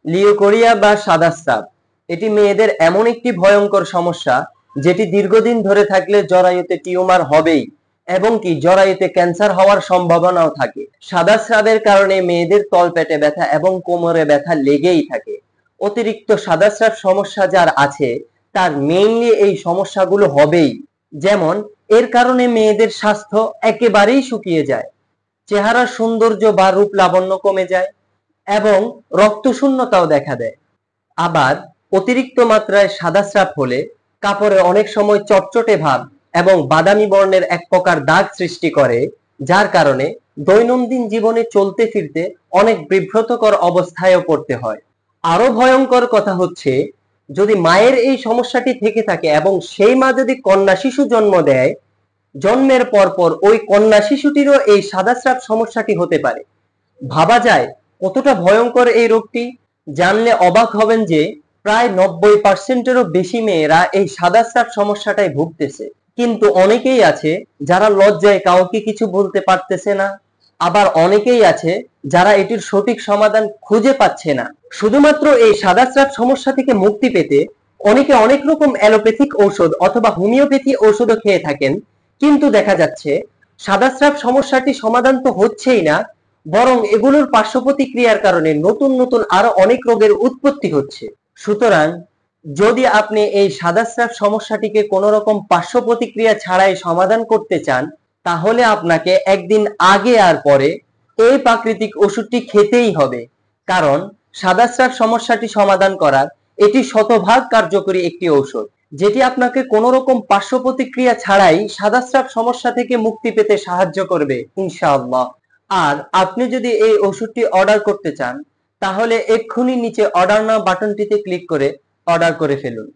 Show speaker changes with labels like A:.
A: Leucorrhoea বা সাদা shrub এটি মেয়েদের এমন একটি ভয়ঙ্কর সমস্যা যেটি দীর্ঘদিন ধরে থাকলে জরায়ুতে টিউমার হবেই এবং কি জরায়ুতে ক্যান্সার হওয়ার সম্ভাবনাও থাকে। সাদা স্রাবের কারণে মেয়েদের তলপেটে ব্যথা এবং কোমরে ব্যথা লেগেই থাকে। অতিরিক্ত সাদা স্রাব সমস্যা যার আছে তার মেইনলি এই সমস্যাগুলো হবেই। যেমন এর কারণে মেয়েদের স্বাস্থ্য একেবারেই শুকিয়ে যায়, চেহারার সৌন্দর্য বা রূপ লাবণ্য কমে যায় এবং রক্তশূন্যতাও দেখা দেয়। আবার অতিরিক্ত মাত্রায় সাদা স্রাব হলে কাপড়ে অনেক সময় চটচটে ভাব এবং বাদামি বর্ণের এক প্রকার দাগ সৃষ্টি করে, যার কারণে দৈনন্দিন জীবনে চলতে ফিরতে অনেক বিব্রতকর অবস্থায়ও পড়তে হয়। আরো ভয়ঙ্কর কথা হচ্ছে, যদি মায়ের এই সমস্যাটি থেকে থাকে এবং সেই মা যদি কন্যা শিশু জন্ম দেয়, জন্মের পরপর ওই কন্যা শিশুটিরও এই সাদা স্রাব সমস্যাটি হতে পারে। ভাবা যায় কতটা ভয়ঙ্কর এই রোগটি। জানলে অবাক হবেন যে প্রায় 90%-এরও বেশি মেয়েরা এই সাদা স্রাব সমস্যাটায় ভুগতেছে। কিন্তু অনেকেই আছে যারা লজ্জায় কাউকে কিছু বলতে পারতেছে না, আবার অনেকেই আছে যারা এটির সঠিক সমাধান খুঁজে পাচ্ছে না। শুধুমাত্র এই সাদা স্রাব সমস্যা থেকে মুক্তি পেতে অনেকে অনেক রকম অ্যালোপ্যাথিক ঔষধ অথবা হোমিওপ্যাথি ঔষধও খেয়ে থাকেন, কিন্তু দেখা যাচ্ছে সাদা স্রাব সমস্যাটি সমাধান তো হচ্ছেই না, বরং এগুলোর পার্শ্ব প্রতিক্রিয়ার কারণে নতুন নতুন আরো অনেক রোগের উৎপত্তি হচ্ছে। সুতরাং যদি আপনি এই সাদা স্রাব সমস্যাটিকে কোনো রকম পার্শ্ব প্রতিক্রিয়া ছাড়াই সমাধান করতে চান, তাহলে আপনাকে একদিন আগে আর পরে এই প্রাকৃতিক ওষুধটি খেতেই হবে। কারণ সাদা স্রাব সমস্যাটি সমাধান করার এটি শতভাগ কার্যকরী একটি ঔষধ, যেটি আপনাকে কোনো রকম পার্শ্ব প্রতিক্রিয়া ছাড়াই সাদা স্রাব সমস্যা থেকে মুক্তি পেতে সাহায্য করবে ইনশাআল্লাহ। আর আপনি যদি এই ওষুধটি অর্ডার করতে চান, তাহলে এক্ষুনি নিচে অর্ডার নাও বাটনটিতে ক্লিক করে অর্ডার করে ফেলুন।